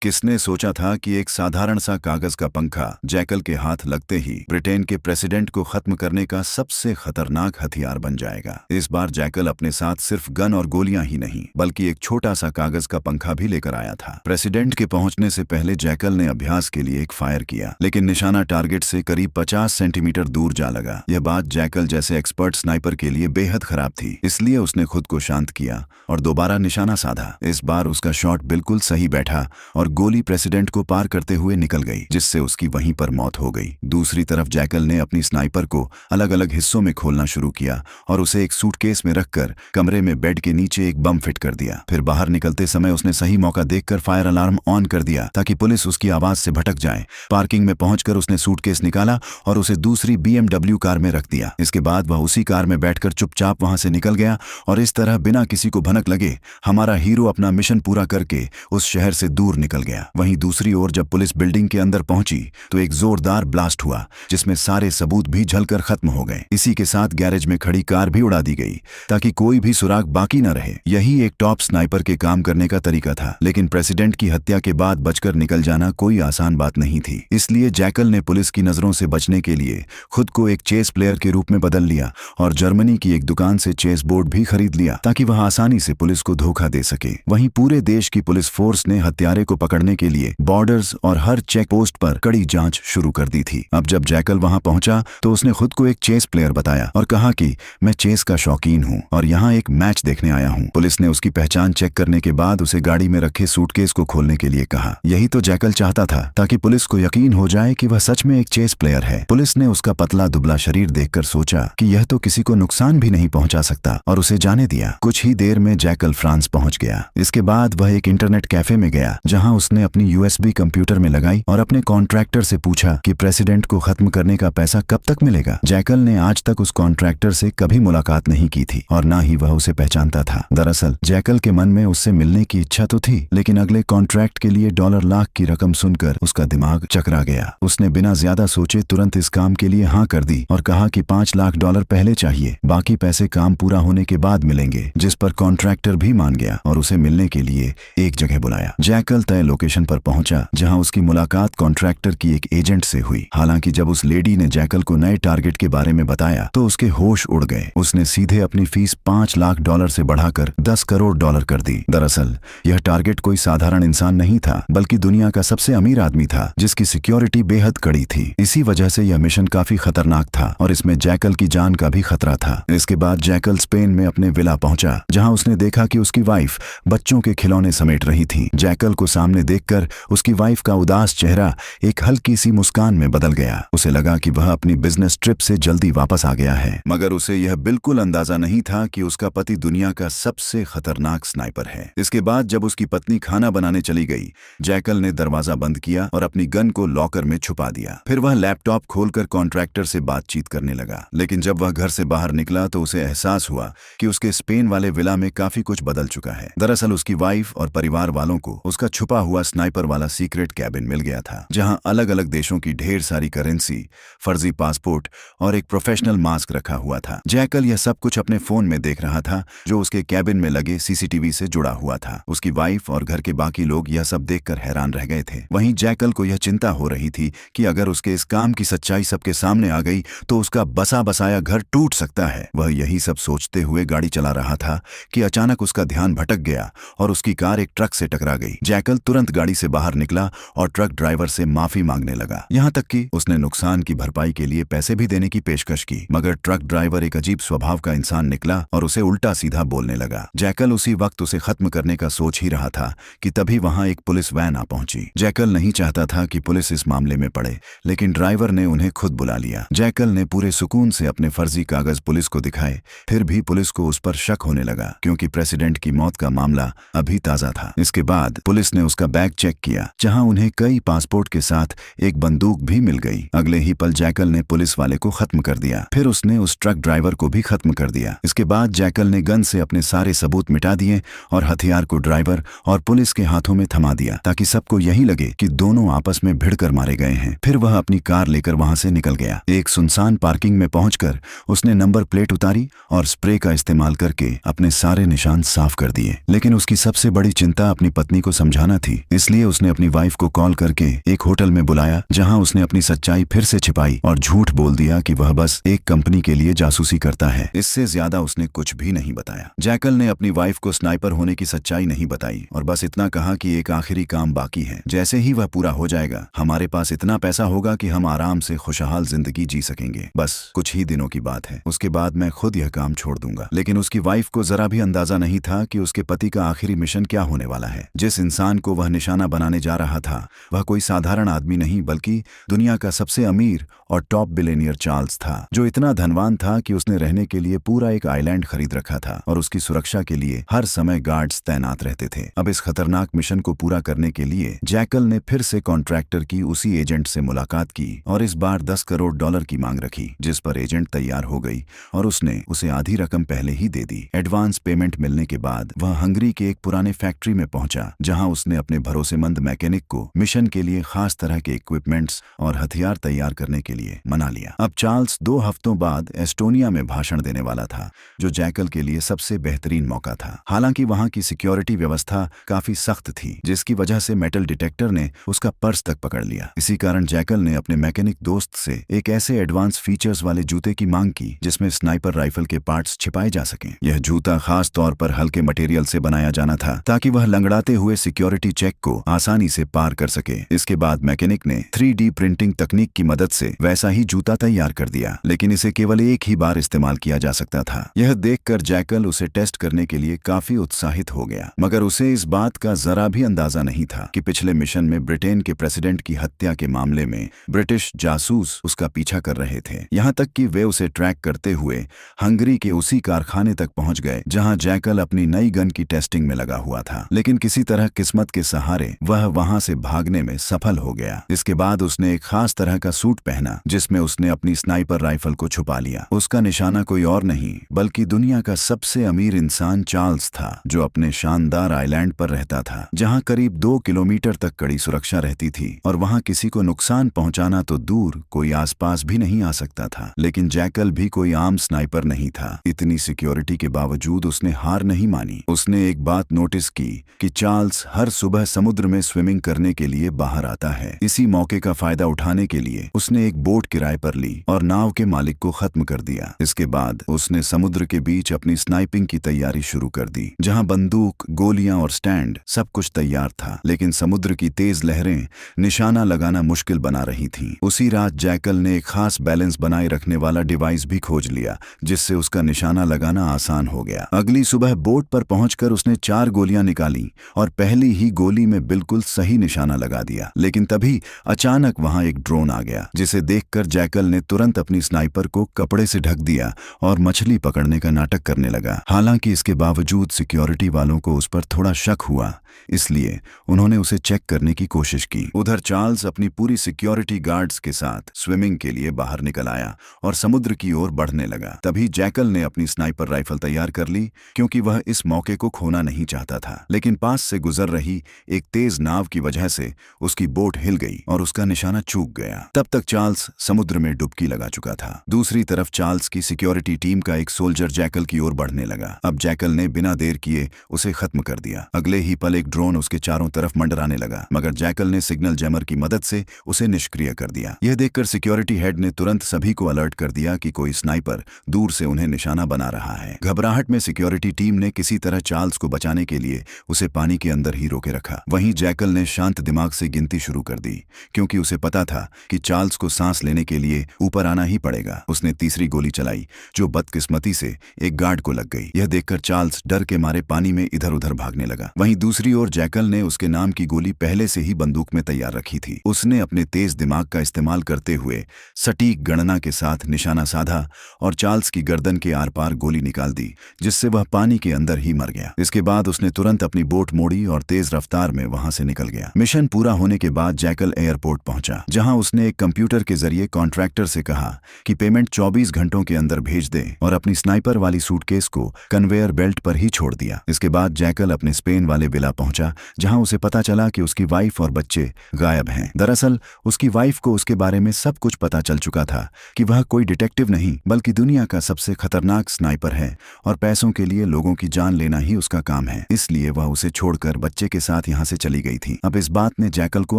किसने सोचा था कि एक साधारण सा कागज का पंखा जैकल के हाथ लगते ही ब्रिटेन के प्रेसिडेंट को खत्म करने का सबसे खतरनाक हथियार बन जाएगा। इस बार जैकल अपने साथ सिर्फ गन और गोलियां ही नहीं बल्कि एक छोटा सा कागज का पंखा भी लेकर आया था। प्रेसिडेंट के पहुंचने से पहले जैकल ने अभ्यास के लिए एक फायर किया, लेकिन निशाना टारगेट से करीब 50 सेंटीमीटर दूर जा लगा। यह बात जैकल जैसे एक्सपर्ट स्नाइपर के लिए बेहद खराब थी, इसलिए उसने खुद को शांत किया और दोबारा निशाना साधा। इस बार उसका शॉट बिल्कुल सही बैठा और गोली प्रेसिडेंट को पार करते हुए निकल गई, जिससे उसकी वहीं पर मौत हो गई। दूसरी तरफ जैकल ने अपनी स्नाइपर को अलग अलग हिस्सों में खोलना शुरू किया और उसे एक सूटकेस में रखकर कमरे में बेड के नीचे एक बम फिट कर दिया। फिर बाहर निकलते समय उसने सही मौका देखकर फायर अलार्म ऑन कर दिया ताकि पुलिस उसकी आवाज से भटक जाए। पार्किंग में पहुंचकर उसने सूटकेस निकाला और उसे दूसरी BMW कार में रख दिया। इसके बाद वह उसी कार में बैठकर चुपचाप वहां से निकल गया और इस तरह बिना किसी को भनक लगे हमारा हीरो अपना मिशन पूरा करके उस शहर से दूर निकल गया। वहीं दूसरी ओर जब पुलिस बिल्डिंग के अंदर पहुंची तो एक जोरदार ब्लास्ट हुआ जिसमें सारे सबूत भी जलकर खत्म हो गए। इसी के साथ गैरेज में खड़ी कार भी उड़ा दी गई ताकि कोई भी सुराग बाकी न रहे। यही एक टॉप स्नाइपर के काम करने का तरीका था, लेकिन प्रेसिडेंट की हत्या के बाद बचकर निकल जाना कोई आसान बात नहीं थी। इसलिए जैकल ने पुलिस की नजरों से बचने के लिए खुद को एक चेस प्लेयर के रूप में बदल लिया और जर्मनी की एक दुकान से चेस बोर्ड भी खरीद लिया ताकि वह आसानी से पुलिस को धोखा दे सके। वहीं पूरे देश की पुलिस फोर्स ने हत्यारे को पकड़ने के लिए बॉर्डर्स और हर चेक पोस्ट पर कड़ी जांच शुरू कर दी थी। अब जब जैकल वहां पहुंचा तो उसने खुद को एक चेस प्लेयर बताया और कहा कि मैं चेस का शौकीन हूं और यहां एक मैच देखने आया हूं। पुलिस ने उसकी पहचान चेक करने के बाद उसे गाड़ी में रखे सूटकेस को खोलने के लिए कहा। यही तो जैकल चाहता था, ताकि पुलिस को यकीन हो जाए कि वह सच में एक चेस प्लेयर है। पुलिस ने उसका पतला दुबला शरीर देखकर सोचा कि यह तो किसी को नुकसान भी नहीं पहुंचा सकता और उसे जाने दिया। कुछ ही देर में जैकल फ्रांस पहुंच गया। इसके बाद वह एक इंटरनेट कैफे में गया जहां उसने अपनी USB कंप्यूटर में लगाई और अपने कॉन्ट्रैक्टर से पूछा कि प्रेसिडेंट को खत्म करने का पैसा कब तक मिलेगा। जैकल ने आज तक उस कॉन्ट्रैक्टर से कभी मुलाकात नहीं की थी और ना ही वह उसे पहचानता था। दरअसल जैकल के मन में उससे मिलने की इच्छा तो थी, लेकिन अगले कॉन्ट्रैक्ट के लिए $1 लाख की रकम सुनकर उसका दिमाग चकरा गया। उसने बिना ज्यादा सोचे तुरंत इस काम के लिए हाँ कर दी और कहा कि $5 लाख पहले चाहिए, बाकी पैसे काम पूरा होने के बाद मिलेंगे। जिस पर कॉन्ट्रैक्टर भी मान गया और उसे मिलने के लिए एक जगह बुलाया। जैकल तय लोकेशन पर पहुंचा जहां उसकी मुलाकात कॉन्ट्रैक्टर की एक एजेंट से हुई। हालांकि जब उस लेडी ने जैकल को नए टारगेट के बारे में बताया तो उसके होश उड़ गए। उसने सीधे अपनी फीस $5 लाख से बढ़ाकर $10 करोड़ कर दी। दरअसल यह टारगेट कोई साधारण इंसान नहीं था, बल्कि दुनिया का सबसे अमीर आदमी था जिसकी सिक्योरिटी बेहद कड़ी थी। इसी वजह से यह मिशन काफी खतरनाक था और इसमें जैकल की जान का भी खतरा था। इसके बाद जैकल स्पेन में अपने विला पहुंचा जहां उसने देखा कि उसकी वाइफ बच्चों के खिलौने समेट रही थी। जैकल को सामने देखकर उसकी वाइफ का उदास चेहरा एक हल्की सी मुस्कान में बदल गया। उसे लगा कि वह अपनी बिजनेस ट्रिप से जल्दी वापस आ गया है, मगर उसे यह बिल्कुल अंदाजा नहीं था कि उसका पति दुनिया का सबसे खतरनाक स्नाइपर है। इसके बाद जब उसकी पत्नी खाना बनाने चली गई, जैकल ने दरवाजा बंद किया और अपनी गन को लॉकर में छुपा दिया। फिर वह लैपटॉप खोलकर कॉन्ट्रैक्टर से बातचीत करने लगा। लेकिन जब वह घर से बाहर निकला तो उसे एहसास हुआ कि उसके स्पेन वाले विला में काफी कुछ बदल चुका है। दरअसल उसकी वाइफ और परिवार वालों को उसका छुपा हुआ स्नाइपर वाला सीक्रेट कैबिन मिल गया था, जहां अलग अलग देशों की ढेर सारी करेंसी, फर्जी पासपोर्ट और एक प्रोफेशनल मास्क रखा हुआ था। जैकल यह सब कुछ अपने फोन में देख रहा था जो उसके कैबिन में लगे CCTV से जुड़ा हुआ था। उसकी वाइफ और घर के बाकी लोग यह सब देखकर हैरान रह गए थे। वहीं जैकल को यह चिंता हो रही थी कि अगर उसके इस काम की सच्चाई सबके सामने आ गई तो उसका बसा बसाया घर टूट सकता है। वह यही सब सोचते हुए गाड़ी चला रहा था कि अचानक उसका ध्यान भटक गया और उसकी कार एक ट्रक से टकरा गई। जैकल तुरंत गाड़ी से बाहर निकला और ट्रक ड्राइवर से माफी मांगने लगा। यहाँ तक कि उसने नुकसान की भरपाई के लिए पैसे भी देने की पेशकश की, मगर ट्रक ड्राइवर एक अजीब स्वभाव का इंसान निकला और उसे उल्टा सीधा बोलने लगा। जैकल उसी वक्त उसे खत्म करने का सोच ही रहा था कि तभी वहां एक पुलिस वैन आ पहुंची। जैकल नहीं चाहता था कि पुलिस इस मामले में पड़े, लेकिन ड्राइवर ने उन्हें खुद बुला लिया। जैकल ने पूरे सुकून से अपने फर्जी कागज पुलिस को दिखाए, फिर भी पुलिस को उस पर शक होने लगा क्योंकि प्रेसिडेंट की मौत का मामला अभी ताजा था। इसके बाद पुलिस ने उसका बैग चेक किया जहां उन्हें कई पासपोर्ट के साथ एक बंदूक भी मिल गई। अगले ही पल जैकल ने पुलिस वाले को खत्म कर दिया। फिर उसने उस ट्रक ड्राइवर को भी खत्म कर दिया। इसके बाद जैकल ने गन से अपने सारे सबूत मिटा दिए और हथियार को ड्राइवर और पुलिस के हाथों में थमा दिया ताकि सबको यही लगे कि दोनों आपस में भिड़कर मारे गए हैं। फिर वह अपनी कार लेकर वहां से निकल गया। एक सुनसान पार्किंग में पहुंचकर उसने नंबर प्लेट उतारी और स्प्रे का इस्तेमाल करके अपने सारे निशान साफ कर दिए। लेकिन उसकी सबसे बड़ी चिंता अपनी पत्नी को समझाना थी। थी, इसलिए उसने अपनी वाइफ को कॉल करके एक होटल में बुलाया, जहां उसने अपनी सच्चाई फिर से छिपाई और झूठ बोल दिया कि वह बस एक कंपनी के लिए जासूसी करता है। इससे ज्यादा उसने कुछ भी नहीं बताया। जैकल ने अपनी वाइफ को स्नाइपर होने की सच्चाई नहीं बताई और बस इतना कहा कि एक आखिरी काम बाकी है, जैसे ही वह पूरा हो जाएगा हमारे पास इतना पैसा होगा कि हम आराम से खुशहाल जिंदगी जी सकेंगे। बस कुछ ही दिनों की बात है, उसके बाद मैं खुद यह काम छोड़ दूंगा। लेकिन उसकी वाइफ को जरा भी अंदाजा नहीं था कि उसके पति का आखिरी मिशन क्या होने वाला है। जिस इंसान को वह निशाना बनाने जा रहा था वह कोई साधारण आदमी नहीं बल्कि दुनिया का सबसे अमीर और टॉप बिलियनियर चार्ल्स था, जो इतना धनवान था कि उसने रहने के लिए पूरा एक आइलैंड खरीद रखा था और उसकी सुरक्षा के लिए हर समय गार्ड्स तैनात रहते थे। अब इस खतरनाक मिशन को पूरा करने के लिए जैकल ने फिर से कॉन्ट्रैक्टर की उसी एजेंट से मुलाकात की और इस बार $10 करोड़ की मांग रखी, जिस पर एजेंट तैयार हो गई और उसने उसे आधी रकम पहले ही दे दी। एडवांस पेमेंट मिलने के बाद वह हंगरी के एक पुराने फैक्ट्री में पहुंचा, जहां उसने अपने भरोसेमंद मैकेनिक को मिशन के लिए खास तरह के इक्विपमेंट्स और हथियार तैयार करने के लिए मना लिया। अब चार्ल्स 2 हफ्तों बाद एस्टोनिया में भाषण देने वाला था, जो जैकल के लिए सबसे बेहतरीन मौका था। हालांकि वहां की सिक्योरिटी व्यवस्था काफी सख्त थी, जिसकी वजह से मेटल डिटेक्टर ने उसका पर्स तक पकड़ लिया। इसी कारण जैकल ने अपने मैकेनिक दोस्त से एक ऐसे एडवांस फीचर्स वाले जूते की मांग की जिसमें स्नाइपर राइफल के पार्ट्स छिपाए जा सकें। यह जूता खास तौर पर हल्के मटेरियल से बनाया जाना था ताकि वह लंगड़ाते हुए सिक्योरिटी चेक को आसानी से पार कर सके। इसके बाद मैकेनिक ने 3D प्रिंटिंग तकनीक की मदद से वैसा ही जूता तैयार कर दिया, लेकिन इसे केवल एक ही बार इस्तेमाल किया जा सकता था। यह देखकर जैकल उसे टेस्ट करने के लिए काफी उत्साहित हो गया, मगर उसे इस बात का जरा भी अंदाजा नहीं था कि पिछले मिशन में ब्रिटेन के प्रेसिडेंट की हत्या के मामले में ब्रिटिश जासूस उसका पीछा कर रहे थे। यहाँ तक कि वे उसे ट्रैक करते हुए हंगरी के उसी कारखाने तक पहुंच गए जहां जैकल अपनी नई गन की टेस्टिंग में लगा हुआ था। लेकिन किसी तरह किस्मत के सहारे वह वहां से भागने में सफल हो गया। इसके बाद उसने एक खास तरह का सूट पहना जिसमें उसने अपनी स्नाइपर राइफल को छुपा लिया। उसका निशाना कोई और नहीं बल्कि दुनिया का सबसे अमीर इंसान चार्ल्स था, जो अपने शानदार आइलैंड पर रहता था, जहां करीब 2 किलोमीटर तक कड़ी सुरक्षा रहती थी और वहां किसी को नुकसान पहुंचाना तो दूर कोई आसपास भी नहीं आ सकता था। लेकिन जैकल भी कोई आम स्नाइपर नहीं था। इतनी सिक्योरिटी के बावजूद उसने हार नहीं मानी। उसने एक बात नोटिस की कि चार्ल्स हर सुबह समुद्र में स्विमिंग करने के लिए बाहर आता है। इसी मौके का फायदा उठाने के लिए उसने एक बोट किराए पर ली और नाव के मालिक को खत्म कर दिया। इसके बाद उसने समुद्र के बीच अपनी स्नाइपिंग की तैयारी शुरू कर दी, जहां बंदूक, गोलियां और स्टैंड सब कुछ तैयार था। लेकिन समुद्र की तेज लहरें निशाना लगाना मुश्किल बना रही थीं। उसी रात जैकल ने एक खास बैलेंस बनाए रखने वाला डिवाइस भी खोज लिया, जिससे उसका निशाना लगाना आसान हो गया। अगली सुबह बोट पर पहुंचकर उसने 4 गोलियां निकाली और पहली ही गोली में बिल्कुल सही निशाना लगा दिया। लेकिन तभी अचानक वहां एक ड्रोन आ गया, जिसे देखकर जैकल ने तुरंत अपनी स्नाइपर को कपड़े से ढक दिया और मछली पकड़ने का नाटक करने लगा। हालांकि इसके बावजूद सिक्योरिटी वालों को उस पर थोड़ा शक हुआ, इसलिए उन्होंने उसे चेक करने की कोशिश की। उधर चार्ल्स अपनी पूरी सिक्योरिटी गार्ड्स के साथ स्विमिंग के लिए बाहर निकल आया और समुद्र की ओर बढ़ने लगा। तभी जैकल ने अपनी स्नाइपर राइफल तैयार कर ली, क्योंकि वह इस मौके को खोना नहीं चाहता था। लेकिन पास से गुजर रही एक तेज नाव की वजह से उसकी बोट हिल गई और उसका निशाना चूक गया। तब तक चार्ल्स समुद्र में डुबकी लगा चुका था। दूसरी तरफ चार्ल्स की सिक्योरिटी टीम का एक सोल्जर जैकल की ओर बढ़ने लगा। अब जैकल ने बिना देर किए उसे खत्म कर दिया। अगले ही पल एक ड्रोन उसके चारों तरफ मंडराने लगा, मगर जैकल ने सिग्नल जैमर की मदद से उसे निष्क्रिय कर दिया। यह देखकर सिक्योरिटी हेड ने तुरंत सभी को अलर्ट कर दिया कि कोई स्नाइपर दूर से उन्हें निशाना बना रहा है। घबराहट में सिक्योरिटी टीम ने किसी तरह चार्ल्स को बचाने के लिए उसे पानी के अंदर ही रोके रखा। वहीं जैकल ने शांत दिमाग से गिनती शुरू कर दी, क्योंकि उसे पता था कि चार्ल्स को सांस लेने के लिए ऊपर आना ही पड़ेगा। उसने तीसरी गोली चलाई, जो बदकिस्मती से एक गार्ड को लग गई। यह देखकर चार्ल्स डर के मारे पानी में इधर उधर भागने लगा। वहीं दूसरी ओर जैकल ने उसके नाम की गोली पहले से ही बंदूक में तैयार रखी थी। उसने अपने तेज दिमाग का इस्तेमाल करते हुए सटीक गणना के साथ निशाना साधा और चार्ल्स की गर्दन के आर पार गोली निकाल दी, जिससे वह पानी के अंदर ही मर गया। इसके बाद उसने तुरंत अपनी बोट मोड़ी और तेज रफ्तार में वहां से निकल गया। मिशन पूरा होने के बाद जैकल एयरपोर्ट पहुंचा, जहां उसने एक कंप्यूटर के जरिए कॉन्ट्रैक्टर से कहा कि पेमेंट 24 घंटों के अंदर भेज दे और अपनी स्नाइपर वाली सूटकेस को कन्वेयर बेल्ट पर ही छोड़ दिया। इसके बाद जैकल अपने स्पेन वाले विला पहुंचा, जहां उसे पता चला कि उसकी वाइफ और बच्चे गायब हैं। दरअसल उसकी वाइफ को उसके बारे में सब कुछ पता चल चुका था कि वह कोई डिटेक्टिव नहीं बल्कि दुनिया का सबसे खतरनाक स्नाइपर है और पैसों के लिए लोगों की जान लेना ही उसका काम है। इसलिए वह उसे छोड़कर बच्चे के साथ यहाँ से चली गई थी। अब इस बात ने जैकल को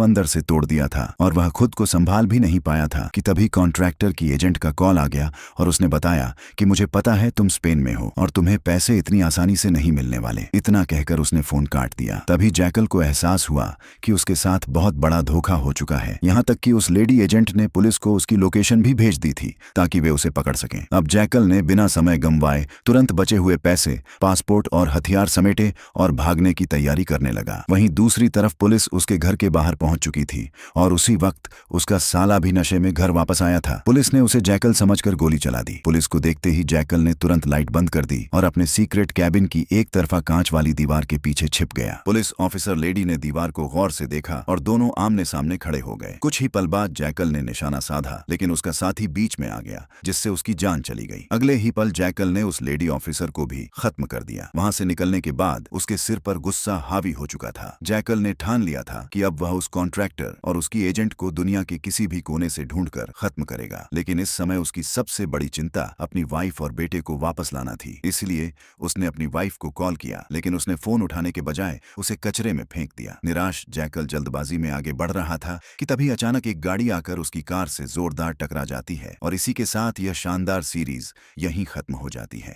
अंदर से तोड़ दिया था और वह खुद को संभाल भी नहीं पाया था कि तभी कॉन्ट्रैक्टर की एजेंट का कॉल आ गया और उसने बताया कि मुझे पता है तुम स्पेन में हो और तुम्हें पैसे इतनी आसानी से नहीं मिलने वाले। इतना कहकर उसने फोन काट दिया। तभी जैकल को एहसास हुआ कि उसके साथ बहुत बड़ा धोखा हो चुका है। यहाँ तक कि उस लेडी एजेंट ने पुलिस को उसकी लोकेशन भी भेज दी थी ताकि वे उसे पकड़ सकें। अब जैकल ने बिना समय गंवाए तुरंत बचे हुए पैसे, पासपोर्ट और हथियार समेटे और भागने की तैयारी करने लगा। वहीं दूसरी तरफ पुलिस उसके घर के बाहर पहुंच चुकी थी और उसी वक्त उसका साला भी नशे में घर वापस आया था। पुलिस ने उसे जैकल समझकर गोली चला दी। पुलिस को देखते ही जैकल ने तुरंत लाइट बंद कर दी और अपने सीक्रेट कैबिन की एक तरफा कांच वाली दीवार के पीछे छिप गया। पुलिस ऑफिसर लेडी ने दीवार को गौर से देखा और दोनों आमने सामने खड़े हो गए। कुछ ही पल बाद जैकल ने निशाना साधा, लेकिन उसका साथी बीच में आ गया जिससे उसकी जान चली गई। अगले ही पल जैकल ने उस लेडी ऑफिसर को भी खत्म कर दिया। वहां से निकलने के बाद उसके सिर पर गुस्सा हावी हो चुका था। जैकल ने ठान लिया था कि अब वह उस कॉन्ट्रैक्टर और उसकी एजेंट को दुनिया के किसी भी कोने से ढूंढकर खत्म करेगा। लेकिन इस समय उसकी सबसे बड़ी चिंता अपनी वाइफ और बेटे को वापस लाना थी। इसलिए उसने अपनी वाइफ को कॉल किया, लेकिन उसने फोन उठाने के बजाय उसे कचरे में फेंक दिया। निराश जैकल जल्दबाजी में आगे बढ़ रहा था कि तभी अचानक एक गाड़ी आकर उसकी कार से जोरदार टकरा जाती है और इसी के साथ यह शानदार सीरीज यहीं खत्म हो जाती है।